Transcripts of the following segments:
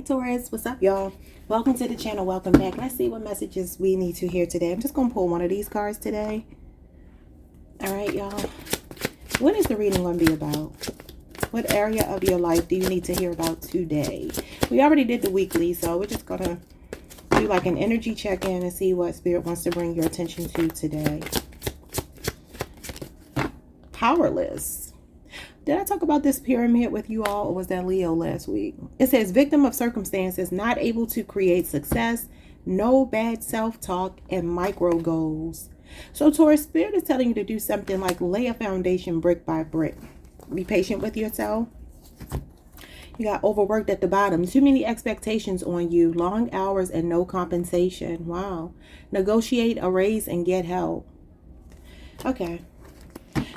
Hey Taurus, what's up y'all? Welcome to the channel, welcome back. Let's see what messages we need to hear today. I'm just going to pull one of these cards today. Alright y'all, what is the reading going to be about? What area of your life do you need to hear about today? We already did the weekly, so we're just going to do like an energy check-in and see what Spirit wants to bring your attention to today. Powerless. Did I talk about this pyramid with you all, or was that Leo last week? It says victim of circumstances, not able to create success, no bad self-talk, and micro goals. So Taurus, Spirit is telling you to do something like lay a foundation brick by brick. Be patient with yourself. You got overworked at the bottom. Too many expectations on you. Long hours and no compensation. Wow. Negotiate a raise and get help. Okay.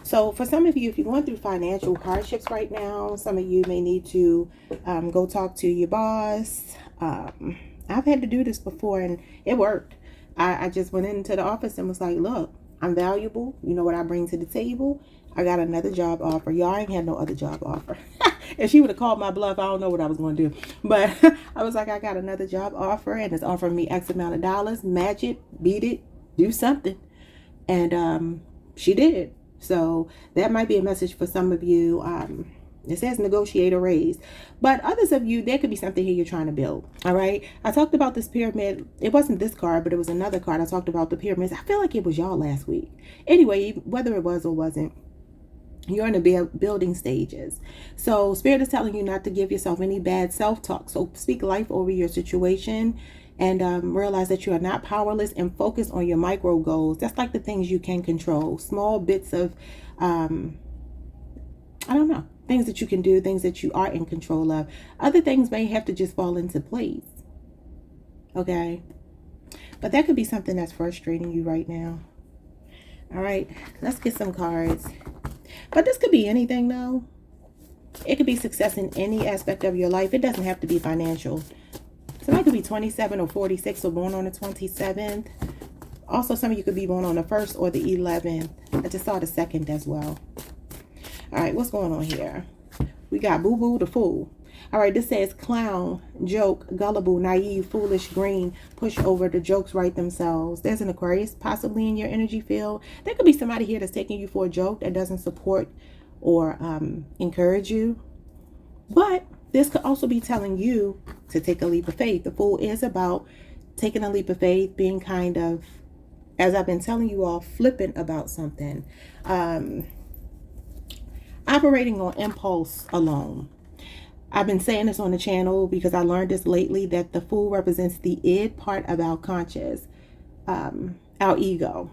So for some of you, if you're going through financial hardships right now, some of you may need to go talk to your boss. I've had to do this before and it worked. I just went into the office and was like, look, I'm valuable. You know what I bring to the table? I got another job offer. Y'all ain't had no other job offer. If she would have called my bluff, I don't know what I was going to do. But I was like, I got another job offer and it's offering me X amount of dollars. Match it, beat it, do something. And she did. So that might be a message for some of you. It says negotiate a raise. But others of you, there could be something here you're trying to build. All right. I talked about this pyramid. It wasn't this card, but it was another card. I talked about the pyramids. I feel like it was y'all last week. Anyway, whether it was or wasn't, you're in the building stages. So Spirit is telling you not to give yourself any bad self-talk. So speak life over your situation. And realize that you are not powerless and focus on your micro goals. That's like the things you can control. Small bits of, I don't know, things that you can do, things that you are in control of. Other things may have to just fall into place. Okay? But that could be something that's frustrating you right now. All right, let's get some cards. But this could be anything though. It could be success in any aspect of your life. It doesn't have to be financial. Somebody could be 27 or 46 or born on the 27th. Also, some of you could be born on the 1st or the 11th. I just saw the 2nd as well. All right, what's going on here? We got boo-boo the fool. All right, this says clown, joke, gullible, naive, foolish, green, push over. The jokes write themselves. There's an Aquarius possibly in your energy field. There could be somebody here that's taking you for a joke that doesn't support or encourage you. But this could also be telling you to take a leap of faith. The Fool is about taking a leap of faith, being kind of, as I've been telling you all, flippant about something. Operating on impulse alone. I've been saying this on the channel because I learned this lately, that the Fool represents the id part of our conscious, our ego.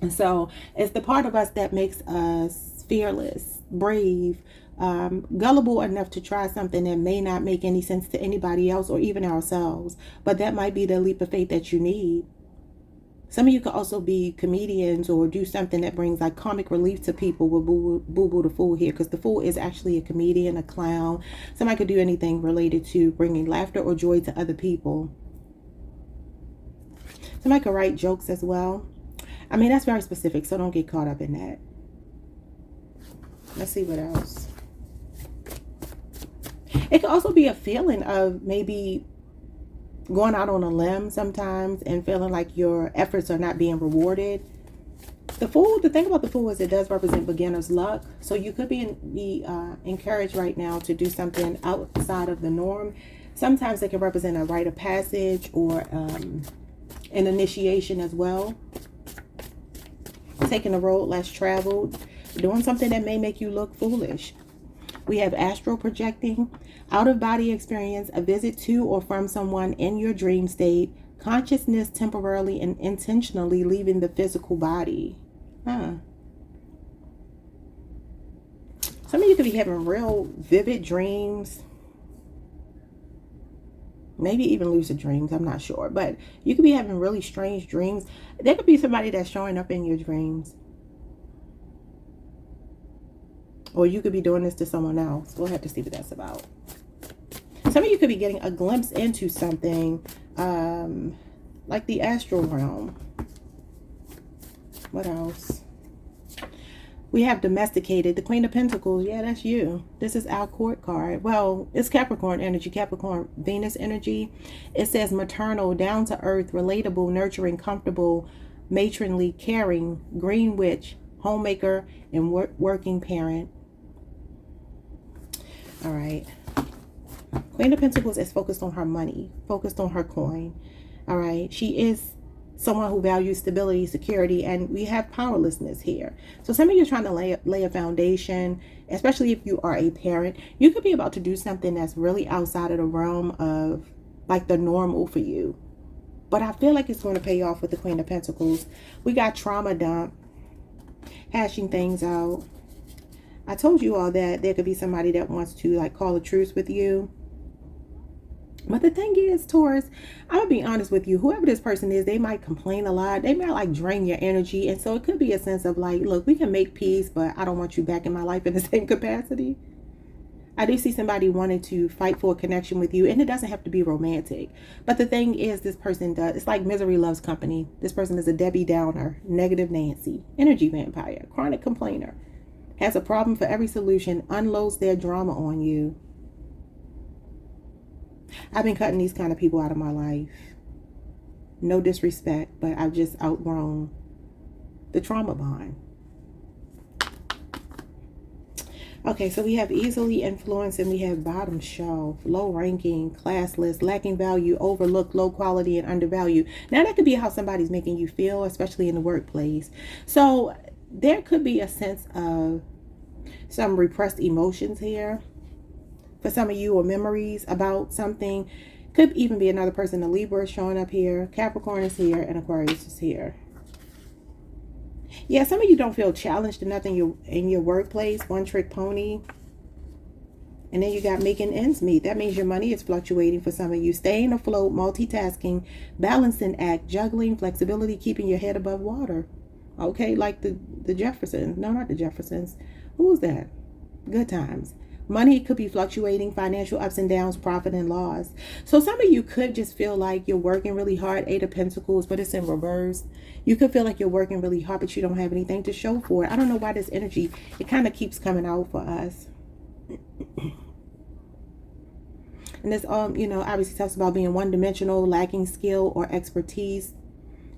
And so it's the part of us that makes us fearless, brave, gullible enough to try something that may not make any sense to anybody else or even ourselves. But that might be the leap of faith that you need. Some of you could also be comedians or do something that brings like comic relief to people with Boo-Boo the Fool here, because the Fool is actually a comedian, a clown. Somebody could do anything related to bringing laughter or joy to other people. Somebody could write jokes as well. I mean, that's very specific, so don't get caught up in that. Let's see what else. It could also be a feeling of maybe going out on a limb sometimes and feeling like your efforts are not being rewarded. The Fool, the thing about the Fool is it does represent beginner's luck. So you could be encouraged right now to do something outside of the norm. Sometimes it can represent a rite of passage or an initiation as well. Taking a road less traveled, doing something that may make you look foolish. We have astral projecting, out-of-body experience, a visit to or from someone in your dream state, consciousness temporarily and intentionally leaving the physical body. Some of you could be having real vivid dreams. Maybe even lucid dreams, I'm not sure. But you could be having really strange dreams. There could be somebody that's showing up in your dreams. Or you could be doing this to someone else. We'll have to see what that's about. Some of you could be getting a glimpse into something like the astral realm. What else? We have domesticated. The Queen of Pentacles, yeah, that's you. This is our court card. Well, it's Capricorn energy, Capricorn Venus energy. It says maternal, down to earth, relatable, nurturing, comfortable, matronly, caring, green witch, homemaker, and working parent. All right. Queen of Pentacles is focused on her money, focused on her coin. All right. She is someone who values stability, security, and we have powerlessness here. So some of you are trying to lay a foundation, especially if you are a parent. You could be about to do something that's really outside of the realm of like the normal for you. But I feel like it's going to pay off with the Queen of Pentacles. We got trauma dump, hashing things out. I told you all that there could be somebody that wants to like call a truce with you. But the thing is, Taurus, I'm going to be honest with you. Whoever this person is, they might complain a lot. They might like drain your energy. And so it could be a sense of like, look, we can make peace, but I don't want you back in my life in the same capacity. I do see somebody wanting to fight for a connection with you. And it doesn't have to be romantic. But the thing is, this person does. It's like misery loves company. This person is a Debbie Downer, negative Nancy, energy vampire, chronic complainer. Has a problem for every solution, unloads their drama on you. I've been cutting these kind of people out of my life. No disrespect, but I've just outgrown the trauma bond. Okay, so we have easily influenced and we have bottom shelf, low ranking, classless, lacking value, overlooked, low quality, and undervalued. Now that could be how somebody's making you feel, especially in the workplace. So there could be a sense of some repressed emotions here. For some of you, or memories about something. Could even be another person. A Libra is showing up here. Capricorn is here. And Aquarius is here. Yeah, some of you don't feel challenged enough in your workplace. One trick pony. And then you got making ends meet. That means your money is fluctuating for some of you. Staying afloat, multitasking, balancing act, juggling, flexibility, keeping your head above water. Okay, like the Jeffersons. No, not the Jeffersons. Who was that? Good times. Money could be fluctuating, financial ups and downs, profit and loss. So some of you could just feel like you're working really hard, 8 of Pentacles, but it's in reverse. You could feel like you're working really hard, but you don't have anything to show for it. I don't know why this energy, it kind of keeps coming out for us. And this, obviously talks about being one-dimensional, lacking skill or expertise.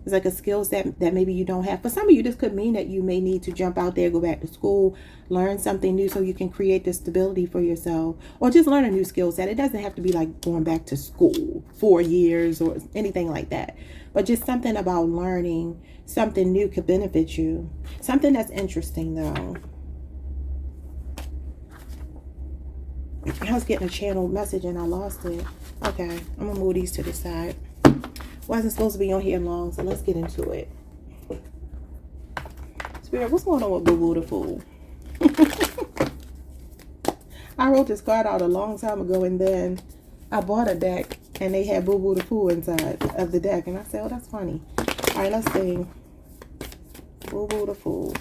It's like a skill set that maybe you don't have. For some of you, this could mean that you may need to jump out there, go back to school, learn something new so you can create this stability for yourself. Or just learn a new skill set. It doesn't have to be like going back to school 4 years or anything like that. But just something about learning something new could benefit you. Something that's interesting though. I was getting a channel message and I lost it. Okay, I'm going to move these to the side. Wasn't supposed to be on here long, so let's get into it. Spirit, what's going on with Boo Boo the Fool? I wrote this card out a long time ago, and then I bought a deck, and they had Boo Boo the Fool inside of the deck, and I said, oh, that's funny. All right, let's see. Boo Boo the Fool.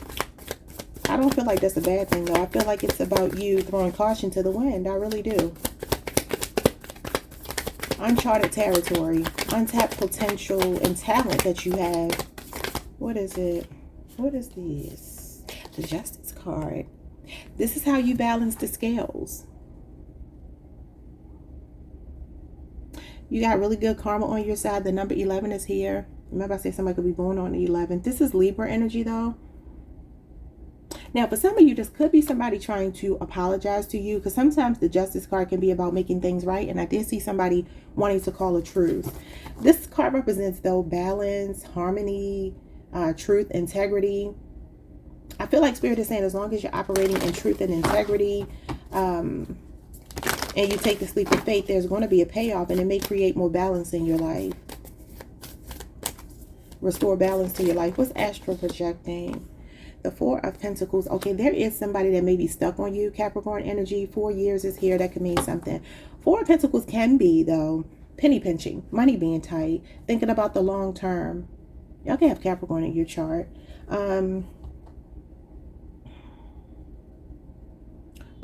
I don't feel like that's a bad thing, though. I feel like it's about you throwing caution to the wind. I really do. Uncharted territory, untapped potential and talent that you have. What is it? What is this? The Justice card. This is how you balance the scales. You got really good karma on your side. The number 11 is here. Remember I said somebody could be born on the 11th. This is Libra energy though. Now, for some of you, this could be somebody trying to apologize to you, because sometimes the Justice card can be about making things right. And I did see somebody wanting to call a truce. This card represents, though, balance, harmony, truth, integrity. I feel like Spirit is saying as long as you're operating in truth and integrity, and you take the leap of faith, there's going to be a payoff, and it may create more balance in your life. Restore balance to your life. What's astral projecting? The 4 of Pentacles. Okay, there is somebody that may be stuck on you. Capricorn energy. 4 years is here. That could mean something. 4 of Pentacles can be, though, penny pinching. Money being tight. Thinking about the long term. Y'all can have Capricorn in your chart. But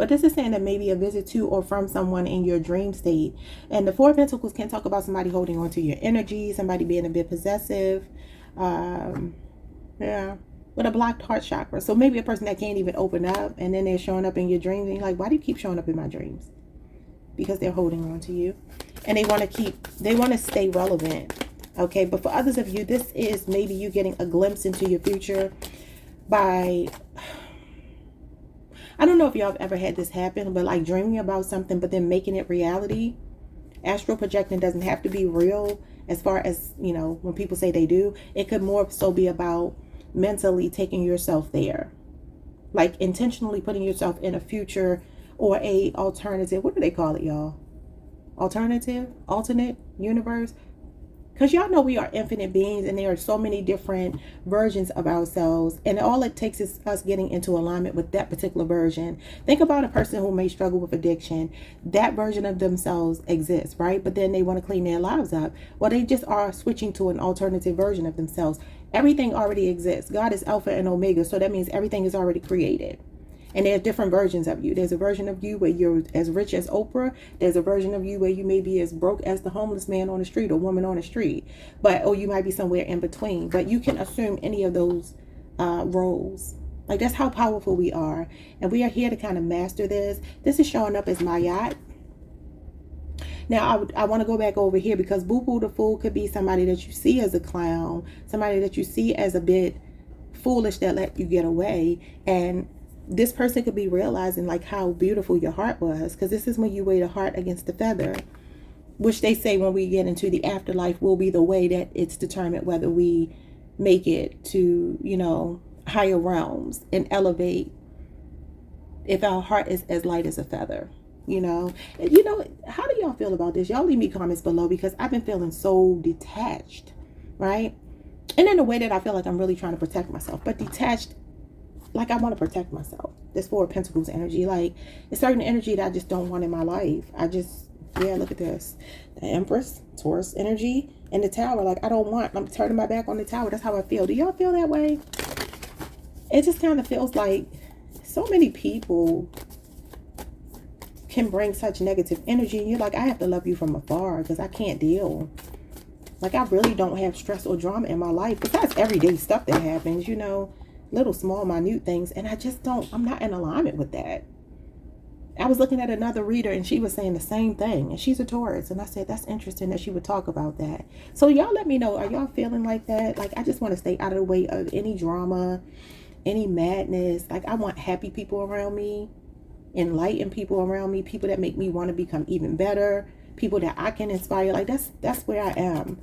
this is saying that maybe a visit to or from someone in your dream state. And the 4 of Pentacles can talk about somebody holding on to your energy. Somebody being a bit possessive. Yeah. with a blocked heart chakra. So maybe a person that can't even open up, and then they're showing up in your dreams, and you're like, why do you keep showing up in my dreams? Because they're holding on to you, and they want to stay relevant. Okay, but for others of you, this is maybe you getting a glimpse into your future by, I don't know if y'all have ever had this happen, but like dreaming about something but then making it reality. Astral projecting doesn't have to be real as far as, you know, when people say they do. It could more so be about mentally taking yourself there, like intentionally putting yourself in a future or a alternative. What do they call it, y'all? Alternate universe. Because y'all know we are infinite beings, and there are so many different versions of ourselves, and all it takes is us getting into alignment with that particular version. Think about a person who may struggle with addiction. That version of themselves exists, right? But then they want to clean their lives up. Well, they just are switching to an alternative version of themselves. Everything already exists. God is Alpha and Omega, so that means everything is already created. And there are different versions of you. There's a version of you where you're as rich as Oprah. There's a version of you where you may be as broke as the homeless man on the street or woman on the street. Or you might be somewhere in between. But you can assume any of those roles. Like, that's how powerful we are. And we are here to kind of master this. This is showing up as my yacht. Now, I want to go back over here, because Boo Boo the Fool could be somebody that you see as a clown. Somebody that you see as a bit foolish that let you get away. And this person could be realizing like how beautiful your heart was, because this is when you weigh the heart against the feather, which they say when we get into the afterlife will be the way that it's determined whether we make it to, you know, higher realms and elevate, if our heart is as light as a feather, you know. And, you know, how do y'all feel about this? Y'all leave me comments below, because I've been feeling so detached, right? And in a way that I feel like I'm really trying to protect myself, but detached like I want to protect myself. This Four of Pentacles energy, like it's certain energy that I just don't want in my life. Yeah, look at this. The Empress, Taurus energy, and the Tower. Like, I don't want, I'm turning my back on the Tower. That's how I feel. Do y'all feel that way? It just kind of feels like so many people can bring such negative energy, and you're like, I have to love you from afar, because I can't deal. Like, I really don't have stress or drama in my life, besides everyday stuff that happens, you know, little small minute things, and I just don't, I'm not in alignment with that. I was looking at another reader, and she was saying the same thing, and she's a Taurus, and I said that's interesting that she would talk about that. So y'all let me know, are y'all feeling like that? Like, I just want to stay out of the way of any drama, any madness. Like, I want happy people around me, enlightened people around me, people that make me want to become even better, people that I can inspire. Like, that's where I am.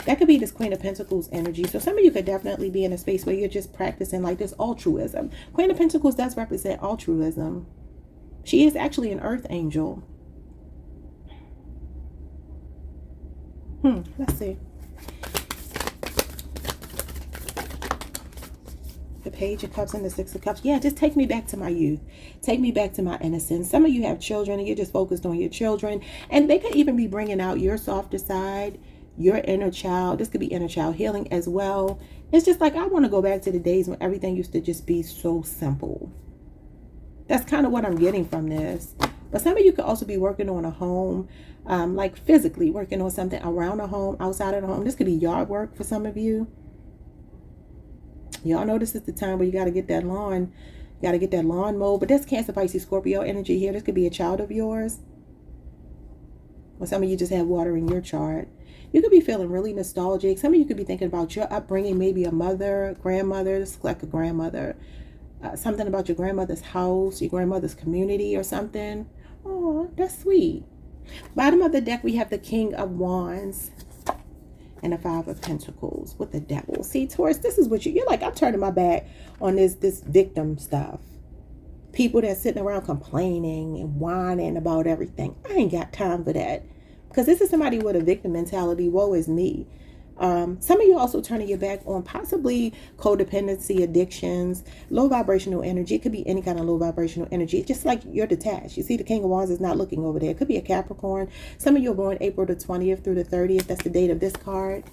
That could be this Queen of Pentacles energy. So some of you could definitely be in a space where you're just practicing like this altruism. Queen of Pentacles does represent altruism. She is actually an earth angel. Let's see. The Page of Cups and the Six of Cups. Yeah, just take me back to my youth. Take me back to my innocence. Some of you have children, and you're just focused on your children. And they could even be bringing out your softer side, your inner child. This could be inner child healing as well. It's just like, I want to go back to the days when everything used to just be so simple. That's kind of what I'm getting from this. But some of you could also be working on a home, like physically working on something around a home, outside of the home. This could be yard work for some of you. Y'all know this is the time where you got to get that lawn. You got to get that lawn mowed. But that's Cancer, Pisces, Scorpio energy here. This could be a child of yours. Or some of you just have water in your chart. You could be feeling really nostalgic. Some of you could be thinking about your upbringing, maybe a mother, grandmother. This is like a grandmother. Something about your grandmother's house, your grandmother's community or something. Oh, that's sweet. Bottom of the deck, we have the King of Wands and the Five of Pentacles with the Devil. See, Taurus, this is what you're like, I'm turning my back on this victim stuff. People that's sitting around complaining and whining about everything. I ain't got time for that. Because this is somebody with a victim mentality. Woe is me. Some of you also turning your back on possibly codependency, addictions, low vibrational energy. It could be any kind of low vibrational energy. It's just like you're detached. You see the King of Wands is not looking over there. It could be a Capricorn. Some of you are born April the 20th through the 30th. That's the date of this card.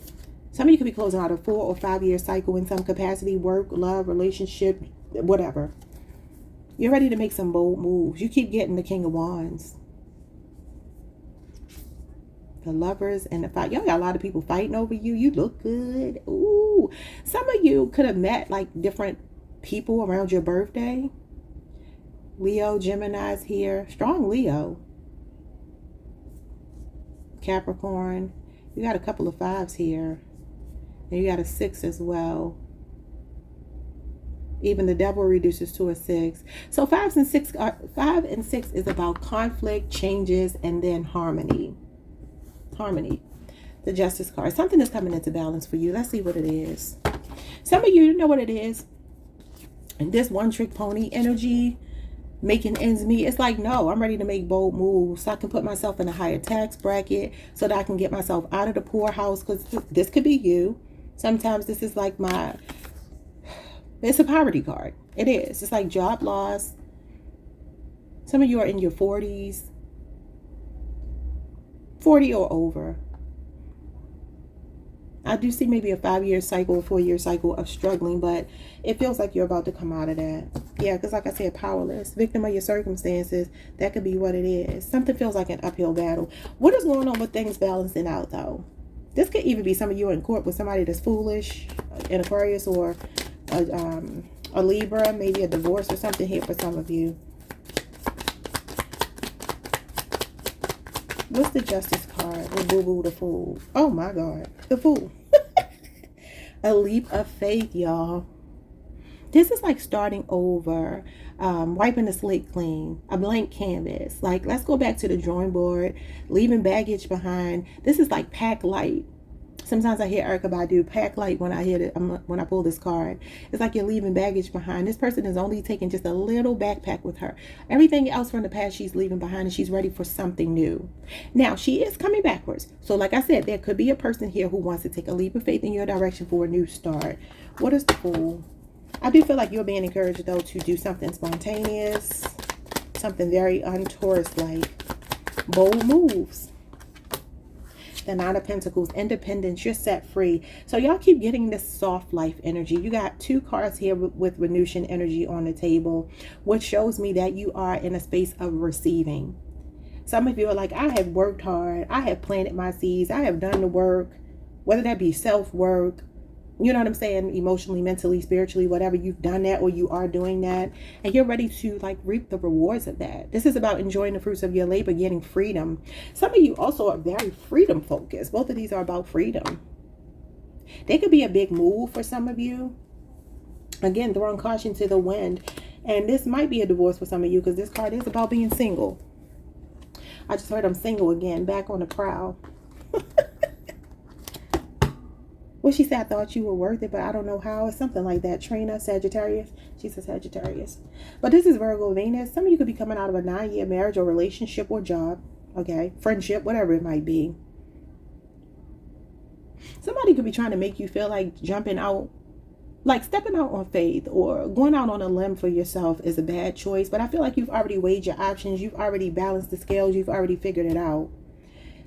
Some of you could be closing out a 4 or 5 year cycle in some capacity, work, love, relationship, whatever. You're ready to make some bold moves. You keep getting the King of Wands. The Lovers and the Fight. Y'all got a lot of people fighting over you. You look good. Ooh. Some of you could have met like different people around your birthday. Leo, Gemini's here. Strong Leo. Capricorn. You got a couple of 5s here. And you got a 6 as well. Even the Devil reduces to a 6. So 5 and 6 is about conflict, changes, and then harmony. Harmony. The Justice card. Something is coming into balance for you. Let's see what it is. Some of you know what it is. And this one-trick pony energy, making ends meet. It's like, no, I'm ready to make bold moves so I can put myself in a higher tax bracket so that I can get myself out of the poorhouse, because this could be you. Sometimes this is like it's a poverty card. It is. It's like job loss. Some of you are in your 40s. 40 or over. I do see maybe a 5-year cycle, 4-year cycle of struggling, but it feels like you're about to come out of that. Yeah, because like I said, powerless. Victim of your circumstances. That could be what it is. Something feels like an uphill battle. What is going on with things balancing out, though? This could even be some of you in court with somebody that's foolish, an Aquarius, or a Libra, maybe a divorce or something here for some of you. What's the Justice card with Boo Boo the Fool? Oh my God, the Fool. A leap of faith, y'all. This is like starting over, wiping the slate clean, a blank canvas. Like, let's go back to the drawing board, leaving baggage behind. This is like pack light. Sometimes I hear Erykah Badu, pack light, when I pull this card. It's like you're leaving baggage behind. This person is only taking just a little backpack with her. Everything else from the past she's leaving behind, and she's ready for something new. Now, she is coming backwards. So like I said, there could be a person here who wants to take a leap of faith in your direction for a new start. What is the Fool? I do feel like you're being encouraged, though, to do something spontaneous, something very un-Taurus-like. Bold moves. The Knight of Pentacles, independence, you're set free. So y'all keep getting this soft life energy. You got 2 cards here with Venusian energy on the table, which shows me that you are in a space of receiving. Some of you are like, I have worked hard. I have planted my seeds. I have done the work, whether that be self-work, you know what I'm saying, emotionally, mentally, spiritually, whatever. You've done that, or you are doing that, and you're ready to like reap the rewards of that. This is about enjoying the fruits of your labor, getting freedom. Some of you also are very freedom focused. Both of these are about freedom. They could be a big move for some of you. Again, throwing caution to the wind. And this might be a divorce for some of you, because this card is about being single. I just heard I'm single again, back on the prowl. Well, she said, I thought you were worth it, but I don't know how. It's something like that. Trina, Sagittarius. She's a Sagittarius. But this is Virgo, Venus. Some of you could be coming out of a 9-year marriage or relationship or job. Okay. Friendship, whatever it might be. Somebody could be trying to make you feel like jumping out, like stepping out on faith or going out on a limb for yourself is a bad choice. But I feel like you've already weighed your options. You've already balanced the scales. You've already figured it out.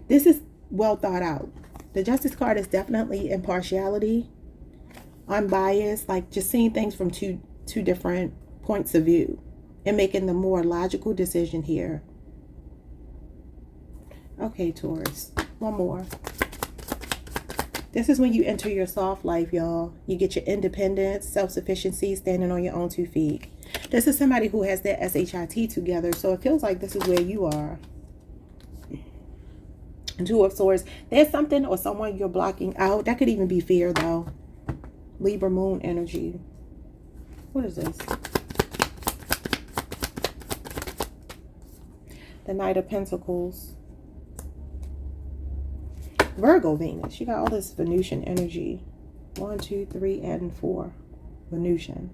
This is well thought out. The Justice card is definitely impartiality, unbiased, like just seeing things from two different points of view and making the more logical decision here. Okay, Taurus, one more. This is when you enter your soft life, y'all. You get your independence, self-sufficiency, standing on your own 2 feet. This is somebody who has their SHIT together, so it feels like this is where you are. 2 of Swords. There's something or someone you're blocking out. That could even be fear, though. Libra moon energy. What is this? The Knight of Pentacles. Virgo Venus. You got all this Venusian energy. 1, 2, 3, and 4. Venusian.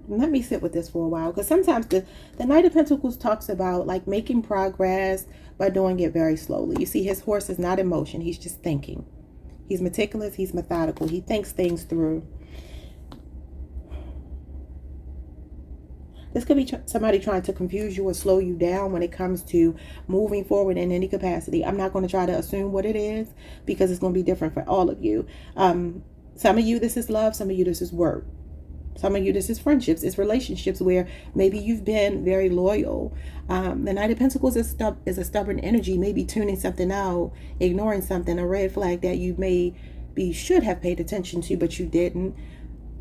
Let me sit with this for a while, because sometimes the Knight of Pentacles talks about like making progress by doing it very slowly. You see, his horse is not in motion. He's just thinking. He's meticulous. He's methodical. He thinks things through. This could be somebody trying to confuse you or slow you down when it comes to moving forward in any capacity. I'm not going to try to assume what it is, because it's going to be different for all of you. Some of you, this is love. Some of you, this is work. Some of you, this is friendships, it's relationships where maybe you've been very loyal. The Knight of Pentacles is a stubborn energy, maybe tuning something out, ignoring something, a red flag that you should have paid attention to, but you didn't.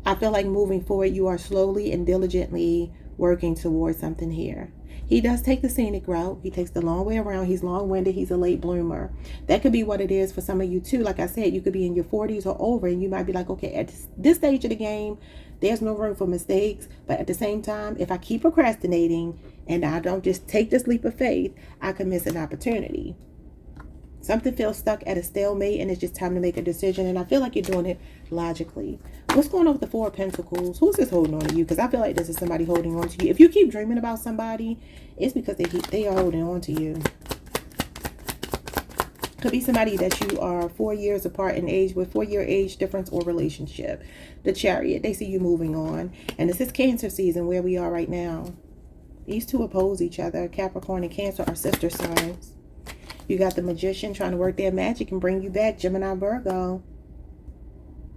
I feel like moving forward, you are slowly and diligently working towards something here. He does take the scenic route. He takes the long way around. He's long-winded. He's a late bloomer. That could be what it is for some of you too. Like I said, you could be in your 40s or over, and you might be like, okay, at this stage of the game, there's no room for mistakes. But at the same time, if I keep procrastinating and I don't just take this leap of faith, I could miss an opportunity. Something feels stuck at a stalemate, and it's just time to make a decision. And I feel like you're doing it logically. What's going on with the Four of Pentacles? Who's this holding on to you? Because I feel like this is somebody holding on to you. If you keep dreaming about somebody, it's because they are holding on to you. Could be somebody that you are 4 years apart in age with, 4-year age difference or relationship. The Chariot, they see you moving on. And this is Cancer season where we are right now. These two oppose each other. Capricorn and Cancer are sister signs. You got the Magician trying to work their magic and bring you back, Gemini, Virgo.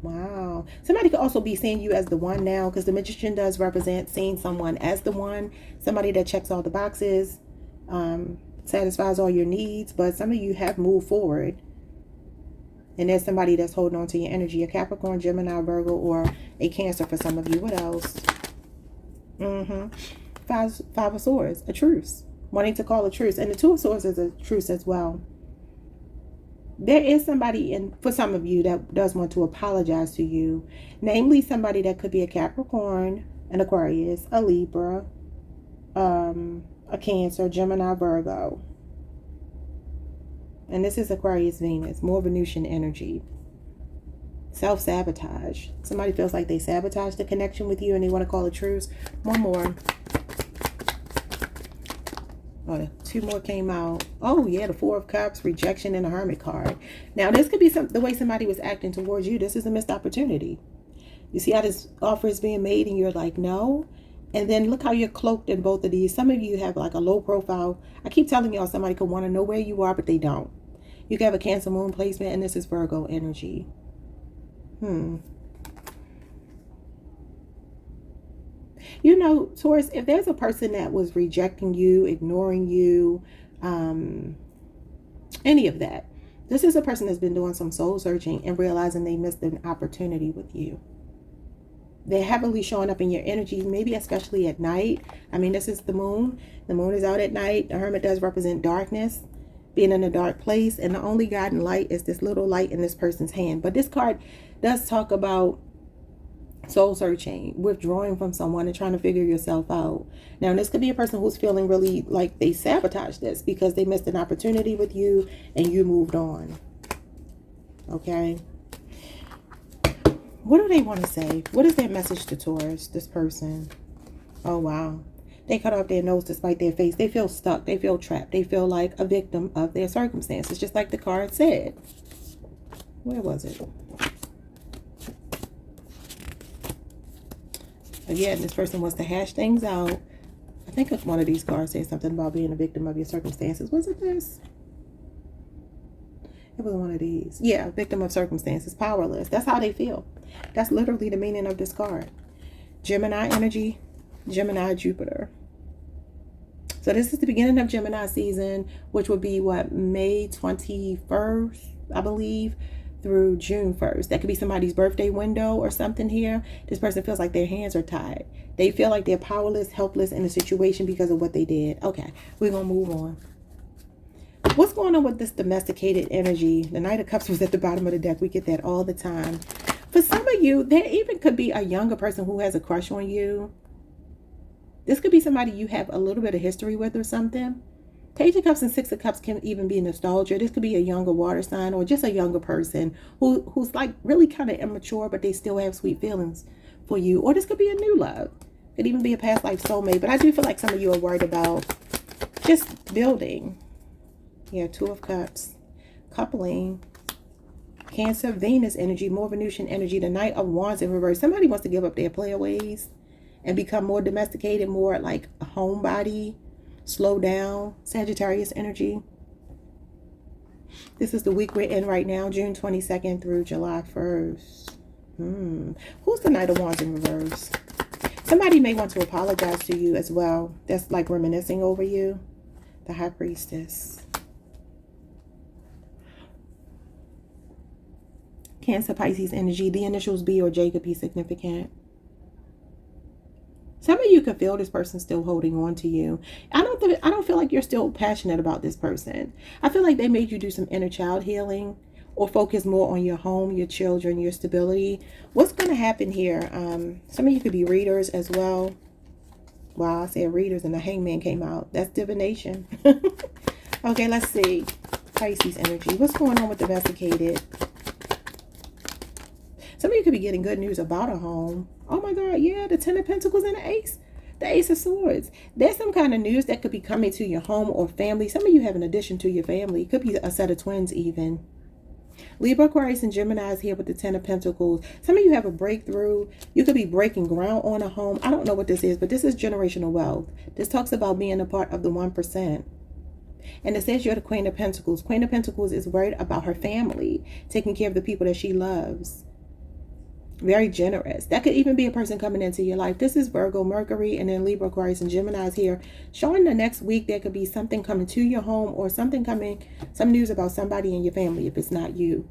Wow. Somebody could also be seeing you as the one now, because the Magician does represent seeing someone as the one. Somebody that checks all the boxes, satisfies all your needs. But some of you have moved forward. And there's somebody that's holding on to your energy. A Capricorn, Gemini, Virgo, or a Cancer for some of you. What else? Five of Swords, a truce. Wanting to call a truce. And the Two of Swords is a truce as well. There is somebody for some of you that does want to apologize to you. Namely, somebody that could be a Capricorn, an Aquarius, a Libra, a Cancer, Gemini, Virgo. And this is Aquarius, Venus, more Venusian energy. Self-sabotage. Somebody feels like they sabotage the connection with you and they want to call a truce. One more. Oh, 2 more came out. Oh, yeah, the Four of Cups, rejection, and the Hermit card. Now, this could be the way somebody was acting towards you. This is a missed opportunity. You see how this offer is being made and you're like, no? And then look how you're cloaked in both of these. Some of you have like a low profile. I keep telling y'all somebody could want to know where you are, but they don't. You could have a Cancer moon placement, and this is Virgo energy. You know, Taurus, if there's a person that was rejecting you, ignoring you, any of that, this is a person that's been doing some soul searching and realizing they missed an opportunity with you. They're heavily showing up in your energy, maybe especially at night. I mean, this is the moon. The moon is out at night. The Hermit does represent darkness, being in a dark place. And the only guiding light is this little light in this person's hand. But this card does talk about soul searching, withdrawing from someone and trying to figure yourself out. Now, this could be a person who's feeling really like they sabotaged this because they missed an opportunity with you and you moved on. Okay. What do they want to say? What is their message to Taurus, this person? Oh, wow. They cut off their nose to spite their face. They feel stuck. They feel trapped. They feel like a victim of their circumstances, just like the card said. Where was it? Again, this person wants to hash things out. I think one of these cards says something about being a victim of your circumstances. Was it this? It was one of these. Yeah, victim of circumstances, powerless. That's how they feel. That's literally the meaning of this card. Gemini energy, Gemini, Jupiter. So this is the beginning of Gemini season, which would be what, May 21st, I believe, through June 1st. That could be somebody's birthday window or something here. This person feels like their hands are tied. They feel like they're powerless, helpless in a situation because of what they did. Okay, we're going to move on. What's going on with this domesticated energy? The Knight of Cups was at the bottom of the deck. We get that all the time. For some of you, there even could be a younger person who has a crush on you. This could be somebody you have a little bit of history with or something. Page of Cups and Six of Cups can even be nostalgia. This could be a younger water sign or just a younger person who's like really kind of immature, but they still have sweet feelings for you. Or this could be a new love. It could even be a past life soulmate. But I do feel like some of you are worried about just building. Yeah, Two of Cups. Coupling. Cancer, Venus energy, more Venusian energy. The Knight of Wands in reverse. Somebody wants to give up their player ways and become more domesticated, more like a homebody. Slow down. Sagittarius energy. This is the week we're in right now, June 22nd through July 1st. Who's the Knight of Wands in reverse? Somebody may want to apologize to you as well. That's like reminiscing over you. The High Priestess. Cancer, Pisces energy. The initials B or J could be significant. Some of you can feel this person still holding on to you. I don't feel like you're still passionate about this person. I feel like they made you do some inner child healing or focus more on your home, your children, your stability. What's going to happen here? Some of you could be readers as well. Wow, I said readers and the Hangman came out. That's divination. Okay, let's see. Pisces energy. What's going on with the Domesticated? Some of you could be getting good news about a home. Oh my God, yeah, the Ten of Pentacles and the Ace. The Ace of Swords. There's some kind of news that could be coming to your home or family. Some of you have an addition to your family. It could be a set of twins even. Libra, Aquarius, and Gemini is here with the Ten of Pentacles. Some of you have a breakthrough. You could be breaking ground on a home. I don't know what this is, but this is generational wealth. This talks about being a part of the 1%. And it says you're the Queen of Pentacles. Queen of Pentacles is worried about her family, taking care of the people that she loves. Very generous. That could even be a person coming into your life. This is Virgo, Mercury, and then Libra, Aquarius, and Gemini is here. Showing the next week there could be something coming to your home or something coming, some news about somebody in your family if it's not you.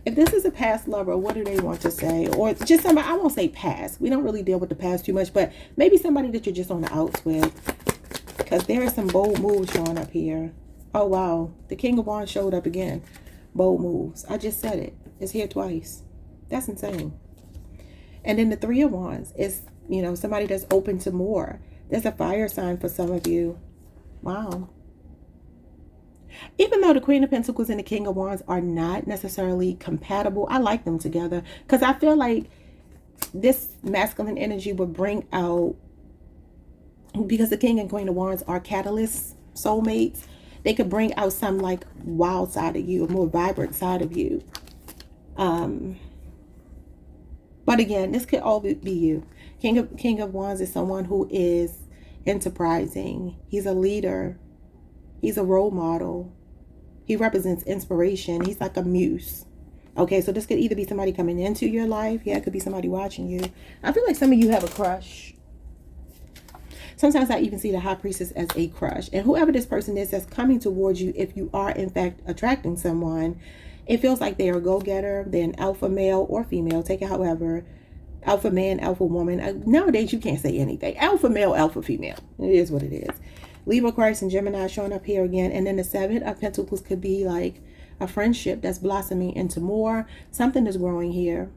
If this is a past lover, what do they want to say? Or just somebody, I won't say past. We don't really deal with the past too much, but maybe somebody that you're just on the outs with. Because there is some bold moves showing up here. Oh, wow. The King of Wands showed up again. Bold moves. I just said it. It's here twice. That's insane. And then the Three of Wands is, you know, somebody that's open to more. There's a fire sign for some of you. Wow. Even though the Queen of Pentacles and the King of Wands are not necessarily compatible, I like them together because I feel like this masculine energy would bring out, because the King and Queen of Wands are catalysts, soulmates, they could bring out some like wild side of you, a more vibrant side of you. But again, this could all be you. King of Wands is someone who is enterprising. He's a leader. He's a role model. He represents inspiration. He's like a muse. Okay, so this could either be somebody coming into your life. Yeah, it could be somebody watching you. I feel like some of you have a crush. Sometimes I even see the High Priestess as a crush. And whoever this person is that's coming towards you, if you are in fact attracting someone, it feels like they're a go-getter. They're an alpha male or female. Take it however. Alpha man, alpha woman. Nowadays, you can't say anything. Alpha male, alpha female. It is what it is. Libra, Aquarius, and Gemini showing up here again. And then the Seven of Pentacles could be like a friendship that's blossoming into more. Something is growing here.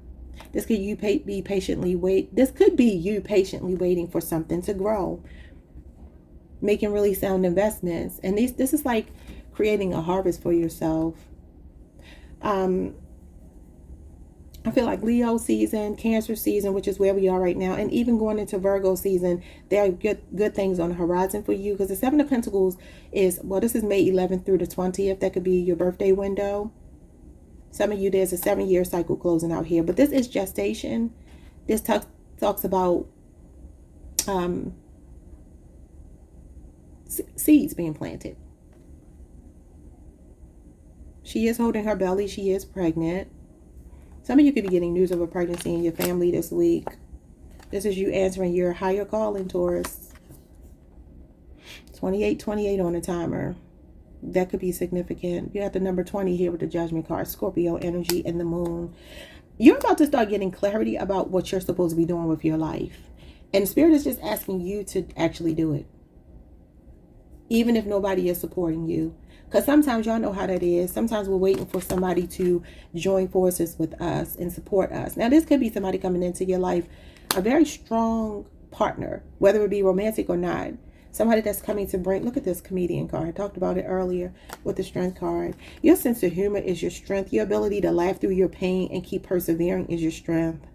This could be patiently wait. This could be you patiently waiting for something to grow. Making really sound investments. And this is like creating a harvest for yourself. I feel like Leo season, Cancer season, which is where we are right now, and even going into Virgo season, there are good things on the horizon for you, because the Seven of Pentacles is, well, this is May 11th through the 20th. That could be your birthday window. Some of you, there's a 7-year cycle closing out here, but this is gestation. This talks about seeds being planted. She is holding her belly. She is pregnant. Some of you could be getting news of a pregnancy in your family this week. This is you answering your higher calling, Taurus. 2828 on the timer. That could be significant. You have the number 20 here with the Judgment card. Scorpio energy and the moon. You're about to start getting clarity about what you're supposed to be doing with your life. And Spirit is just asking you to actually do it. Even if nobody is supporting you. Because sometimes y'all know how that is. Sometimes we're waiting for somebody to join forces with us and support us. Now, this could be somebody coming into your life, a very strong partner, whether it be romantic or not. Somebody that's coming to bring, look at this comedian card. I talked about it earlier with the Strength card. Your sense of humor is your strength. Your ability to laugh through your pain and keep persevering is your strength.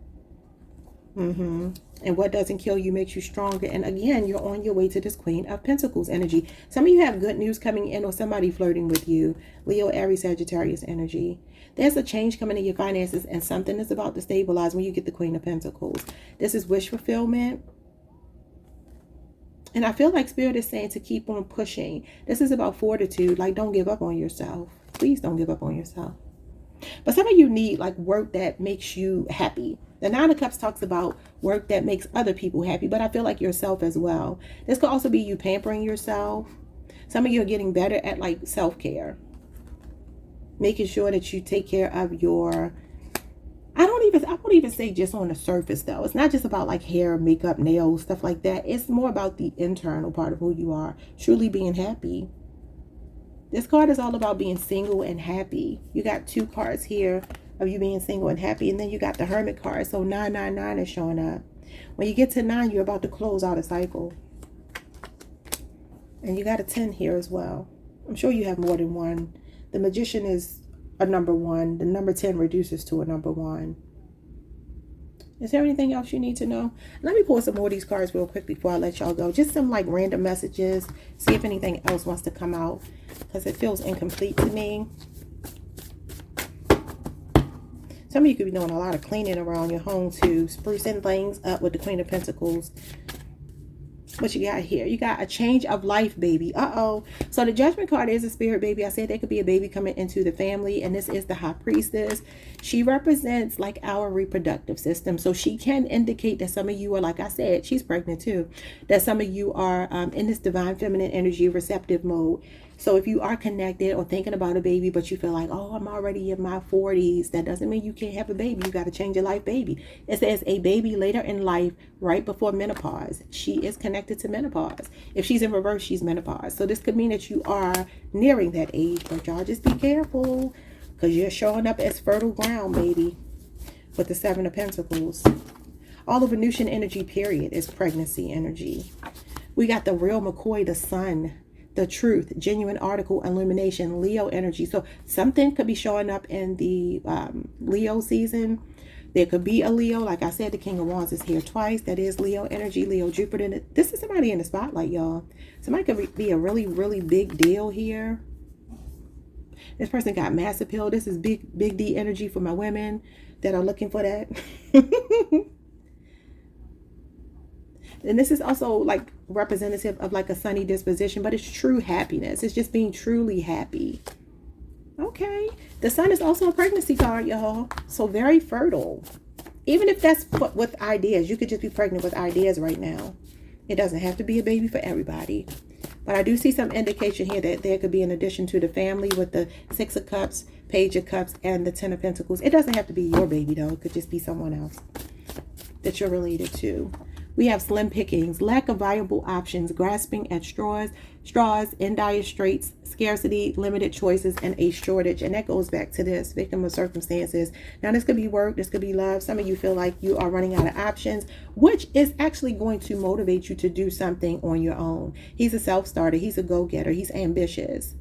And what doesn't kill you makes you stronger. And again, you're on your way to this Queen of Pentacles energy. Some of you have good news coming in or somebody flirting with you. Leo, Aries, Sagittarius energy. There's a change coming in your finances and something is about to stabilize when you get the Queen of Pentacles. This is wish fulfillment. And I feel like Spirit is saying to keep on pushing. This is about fortitude. Like, don't give up on yourself. Please don't give up on yourself. But some of you need like work that makes you happy. The Nine of Cups talks about work that makes other people happy, but I feel like yourself as well. This could also be you pampering yourself. Some of you are getting better at like self-care. Making sure that you take care of your, I won't even say just on the surface though. It's not just about like hair, makeup, nails, stuff like that. It's more about the internal part of who you are. Truly being happy. This card is all about being single and happy. You got two cards here of you being single and happy. And then you got the Hermit card. So 999 is showing up. When you get to 9, you're about to close out a cycle. And you got a 10 here as well. I'm sure you have more than one. The Magician is a number 1. The number 10 reduces to a number 1. Is there anything else you need to know? Let me pull some more of these cards real quick before I let y'all go. Just some like random messages. See if anything else wants to come out, because it feels incomplete to me. Some of you could be doing a lot of cleaning around your home too. Sprucing things up with the Queen of Pentacles. What you got here? You got a change of life, baby. Uh-oh. So the Judgment card is a spirit baby. I said there could be a baby coming into the family, and this is the High Priestess. She represents like our reproductive system. So she can indicate that some of you are, like I said, she's pregnant too, that some of you are in this divine feminine energy receptive mode. So if you are connected or thinking about a baby, but you feel like, oh, I'm already in my 40s, that doesn't mean you can't have a baby. You got to change your life, baby. It says a baby later in life, right before menopause. She is connected to menopause. If she's in reverse, she's menopause. So this could mean that you are nearing that age, but y'all just be careful, because you're showing up as fertile ground, baby, with the 7 of Pentacles. All of Venusian energy, period, is pregnancy energy. We got the real McCoy, the sun. The truth, genuine article, illumination, Leo energy. So something could be showing up in the Leo season. There could be a Leo. Like I said, the King of Wands is here twice. That is Leo energy, Leo, Jupiter. This is somebody in the spotlight, y'all. Somebody could be a really, really big deal here. This person got mass appeal. This is big D energy for my women that are looking for that. And this is also like representative of like a sunny disposition, but it's true happiness. It's just being truly happy. Okay. The sun is also a pregnancy card, y'all. So very fertile. Even if that's with ideas, you could just be pregnant with ideas right now. It doesn't have to be a baby for everybody. But I do see some indication here that there could be an addition to the family with the 6 of Cups, Page of Cups, and the 10 of Pentacles. It doesn't have to be your baby, though. It could just be someone else that you're related to. We have slim pickings, lack of viable options, grasping at straws, in dire straits, scarcity, limited choices, and a shortage. And that goes back to this victim of circumstances. Now, this could be work. This could be love. Some of you feel like you are running out of options, which is actually going to motivate you to do something on your own. He's a self-starter. He's a go-getter. He's ambitious.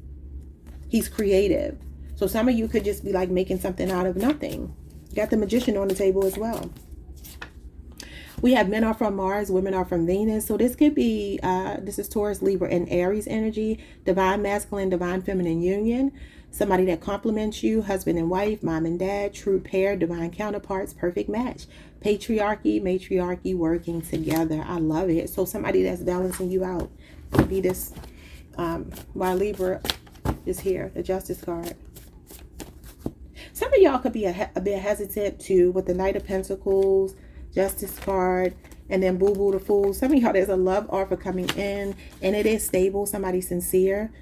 He's creative. So some of you could just be like making something out of nothing. You got the Magician on the table as well. We have men are from Mars, women are from Venus. So this could be, this is Taurus, Libra, and Aries energy. Divine masculine, divine feminine union. Somebody that complements you, husband and wife, mom and dad, true pair, divine counterparts, perfect match. Patriarchy, matriarchy, working together. I love it. So somebody that's balancing you out. Could be this, while Libra is here, the Justice card. Some of y'all could be a bit hesitant too with the Knight of Pentacles, Justice card, and then Boo Boo the Fool. Some of y'all, there's a love offer coming in, and it is stable. Somebody sincere.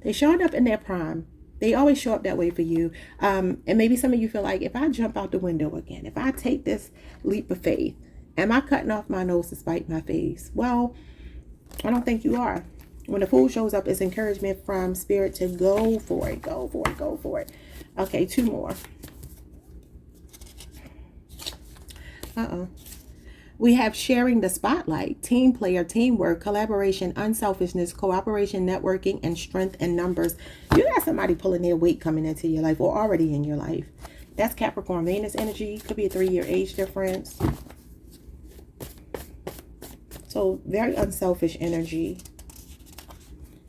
They showed up in their prime. They always show up that way for you. And maybe some of you feel like, if I jump out the window again, if I take this leap of faith, am I cutting off my nose to spite my face? Well, I don't think you are. When the Fool shows up, it's encouragement from Spirit to go for it. Go for it. Go for it. Okay, 2 more. We have sharing the spotlight, team player, teamwork, collaboration, unselfishness, cooperation, networking, and strength in numbers. You got somebody pulling their weight coming into your life or already in your life. That's Capricorn, Venus energy. Could be a 3-year age difference. So very unselfish energy.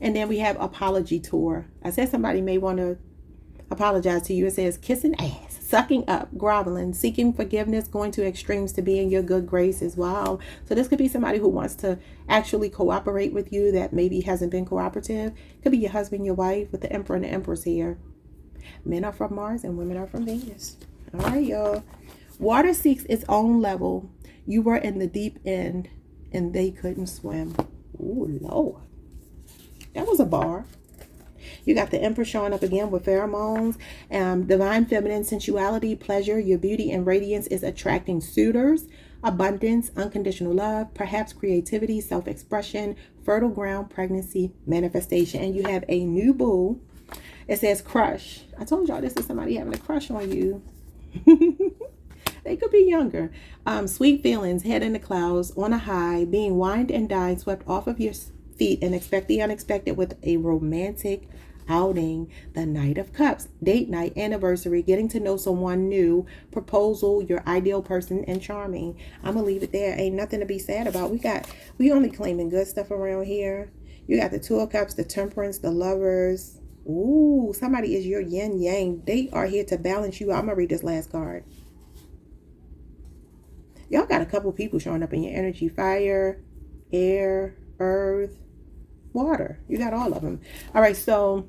And then we have apology tour. I said somebody may want to apologize to you. It says kissing ass, sucking up, groveling, seeking forgiveness, going to extremes to be in your good graces. Wow. So this could be somebody who wants to actually cooperate with you that maybe hasn't been cooperative. Could be your husband, your wife, with the Emperor and the Empress here. Men are from Mars and women are from Venus. All right, y'all. Water seeks its own level. You were in the deep end and they couldn't swim. Ooh, Lord. That was a bar. You got the Empress showing up again with pheromones. Divine feminine sensuality, pleasure, your beauty and radiance is attracting suitors. Abundance, unconditional love, perhaps creativity, self-expression, fertile ground, pregnancy, manifestation. And you have a new boo. It says crush. I told y'all this is somebody having a crush on you. They could be younger. Sweet feelings, head in the clouds, on a high, being wined and dined, swept off of your feet, and expect the unexpected with a romantic outing. The Knight of Cups, date night, anniversary, getting to know someone new, proposal, your ideal person, and charming. I'm gonna leave it there. Ain't nothing to be sad about. We only claiming good stuff around here. You got the Two of Cups, the Temperance, the Lovers. Ooh, somebody is your yin yang. They are here to balance you out. I'm gonna read this last card. Y'all got a couple people showing up in your energy. Fire, air, earth, water. You got all of them. All right, so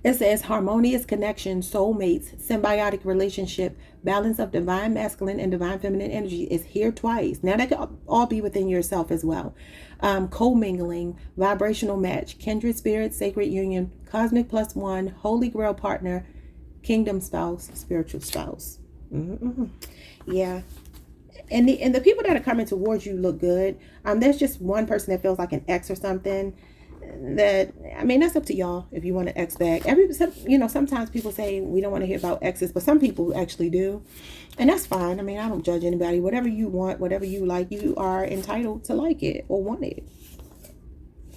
it says harmonious connection, soulmates, symbiotic relationship, balance of divine masculine and divine feminine energy is here twice. Now that could all be within yourself as well. Co-mingling, vibrational match, kindred spirit, sacred union, cosmic plus one, holy grail partner, kingdom spouse, spiritual spouse. Yeah. And the people that are coming towards you look good. There's just one person that feels like an ex or something. That, I mean, that's up to y'all if you want to ex back. Sometimes people say we don't want to hear about exes, but some people actually do, and that's fine. I mean, I don't judge anybody. Whatever you want, whatever you like, you are entitled to like it or want it.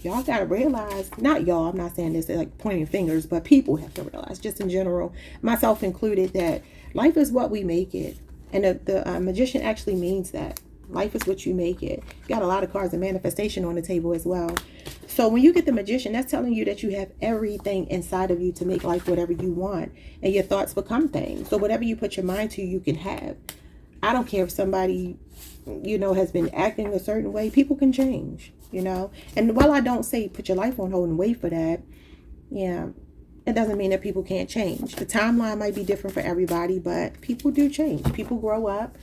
Y'all gotta realize, not y'all, I'm not saying this like pointing fingers, but people have to realize, just in general, myself included, that life is what we make it. And the magician actually means that. Life is what you make it. Got a lot of cards of manifestation on the table as well. So when you get the magician, that's telling you that you have everything inside of you to make life whatever you want. And your thoughts become things. So whatever you put your mind to, you can have. I don't care if somebody, has been acting a certain way. People can change, And while I don't say put your life on hold and wait for that, it doesn't mean that people can't change. The timeline might be different for everybody, but people do change. People grow up.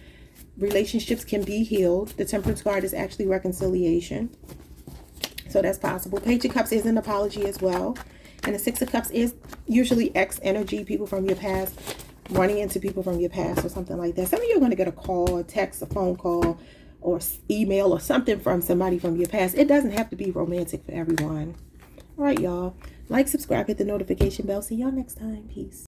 Relationships can be healed. The Temperance card is actually reconciliation. So that's possible. Page of Cups is an apology as well. And the Six of Cups is usually ex energy, people from your past, running into people from your past or something like that. Some of you are going to get a call, a text, a phone call, or email or something from somebody from your past. It doesn't have to be romantic for everyone. All right, y'all. Like, subscribe, hit the notification bell. See y'all next time. Peace.